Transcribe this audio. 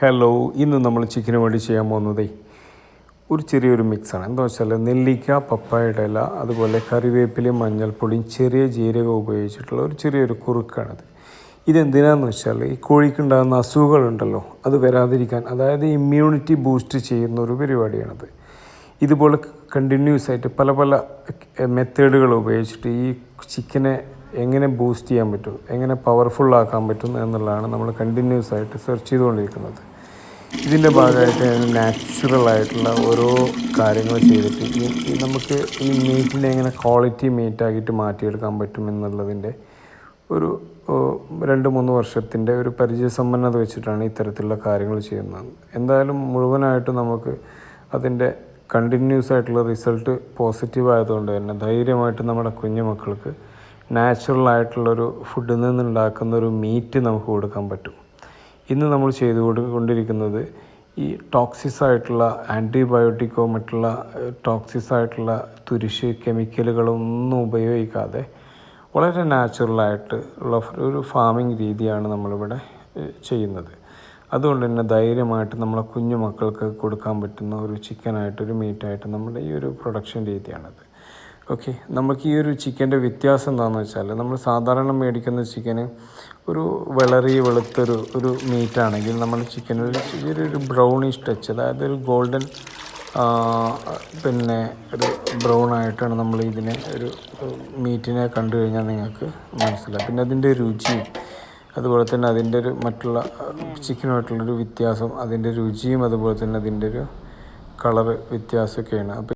Hello, ഇന്ന് നമ്മൾ ചിക്കന് വേണ്ടി ചെയ്യാൻ പോകുന്നത് ഒരു ചെറിയൊരു മിക്സാണ്. എന്താ വെച്ചാൽ നെല്ലിക്ക, പപ്പായയുടെ ഇല, അതുപോലെ കറിവേപ്പിലയും മഞ്ഞൾപ്പൊടിയും ചെറിയ ജീരകം ഉപയോഗിച്ചിട്ടുള്ള ഒരു ചെറിയൊരു കുറുക്കാണിത്. ഇതെന്തിനാന്ന് വെച്ചാൽ ഈ കോഴിക്കുണ്ടാകുന്ന അസുഖങ്ങളുണ്ടല്ലോ അത് വരാതിരിക്കാൻ, അതായത് ഇമ്മ്യൂണിറ്റി ബൂസ്റ്റ് ചെയ്യുന്ന ഒരു പരിപാടിയാണിത്. ഇതുപോലെ കണ്ടിന്യൂസ് ആയിട്ട് പല പല മെത്തേഡുകൾ ഉപയോഗിച്ചിട്ട് ഈ ചിക്കനെ എങ്ങനെ ബൂസ്റ്റ് ചെയ്യാൻ പറ്റും, എങ്ങനെ പവർഫുള്ളാക്കാൻ പറ്റും എന്നുള്ളതാണ് നമ്മൾ കണ്ടിന്യൂസ് ആയിട്ട് സെർച്ച് ചെയ്തുകൊണ്ടിരിക്കുന്നത്. ഇതിൻ്റെ ഭാഗമായിട്ട് നാച്ചുറലായിട്ടുള്ള ഓരോ കാര്യങ്ങൾ ചെയ്തിട്ട് നമുക്ക് ഈ മീറ്റിനെ എങ്ങനെ ക്വാളിറ്റി മീറ്റാക്കിയിട്ട് മാറ്റിയെടുക്കാൻ പറ്റും എന്നുള്ളതിൻ്റെ ഒരു 2-3 വർഷത്തിൻ്റെ ഒരു പരിചയസമ്പന്നത വെച്ചിട്ടാണ് ഇത്തരത്തിലുള്ള കാര്യങ്ങൾ ചെയ്യുന്നത്. എന്തായാലും മുഴുവനായിട്ട് നമുക്ക് അതിൻ്റെ കണ്ടിന്യൂസ് ആയിട്ടുള്ള റിസൾട്ട് പോസിറ്റീവ് ആയതുകൊണ്ട് തന്നെ ധൈര്യമായിട്ട് നമ്മുടെ കുഞ്ഞു മക്കൾക്ക് നാച്ചുറലായിട്ടുള്ളൊരു ഫുഡിൽ നിന്നുണ്ടാക്കുന്ന ഒരു മീറ്റ് നമുക്ക് കൊടുക്കാൻ പറ്റും. ഇന്ന് നമ്മൾ കൊണ്ടിരിക്കുന്നത് ഈ ടോക്സിസ് ആയിട്ടുള്ള ആൻറ്റിബയോട്ടിക്കോ മറ്റുള്ള ടോക്സിസ് ആയിട്ടുള്ള തുരിശ് കെമിക്കലുകളൊന്നും ഉപയോഗിക്കാതെ വളരെ നാച്ചുറലായിട്ട് ഉള്ള ഒരു ഫാമിംഗ് രീതിയാണ് നമ്മളിവിടെ ചെയ്യുന്നത്. അതുകൊണ്ട് തന്നെ ധൈര്യമായിട്ട് നമ്മളെ കുഞ്ഞു മക്കൾക്ക് കൊടുക്കാൻ പറ്റുന്ന ഒരു ചിക്കനായിട്ടൊരു മീറ്റായിട്ട് നമ്മുടെ ഈ ഒരു പ്രൊഡക്ഷൻ രീതിയാണത്. ഓക്കെ, നമുക്ക് ഈ ഒരു ചിക്കൻ്റെ വ്യത്യാസം എന്താണെന്ന് വെച്ചാൽ, നമ്മൾ സാധാരണ മേടിക്കുന്ന ചിക്കന് ഒരു വെളുത്തൊരു മീറ്റാണെങ്കിൽ നമ്മൾ ചിക്കനൊരു ചെറിയൊരു ബ്രൗണിഷ് ടച്ച്, അതായത് ഒരു ഗോൾഡൻ പിന്നെ ഒരു ബ്രൗൺ ആയിട്ടാണ് നമ്മൾ ഇതിനെ ഒരു മീറ്റിനെ കണ്ടു കഴിഞ്ഞാൽ നിങ്ങൾക്ക് മനസ്സിലാവും. പിന്നെ അതിൻ്റെ രുചിയും അതുപോലെ തന്നെ അതിൻ്റെ ഒരു മറ്റുള്ള ചിക്കനുമായിട്ടുള്ളൊരു വ്യത്യാസം, അതിൻ്റെ രുചിയും അതുപോലെ തന്നെ അതിൻ്റെ ഒരു കളറ് വ്യത്യാസമൊക്കെയാണ്.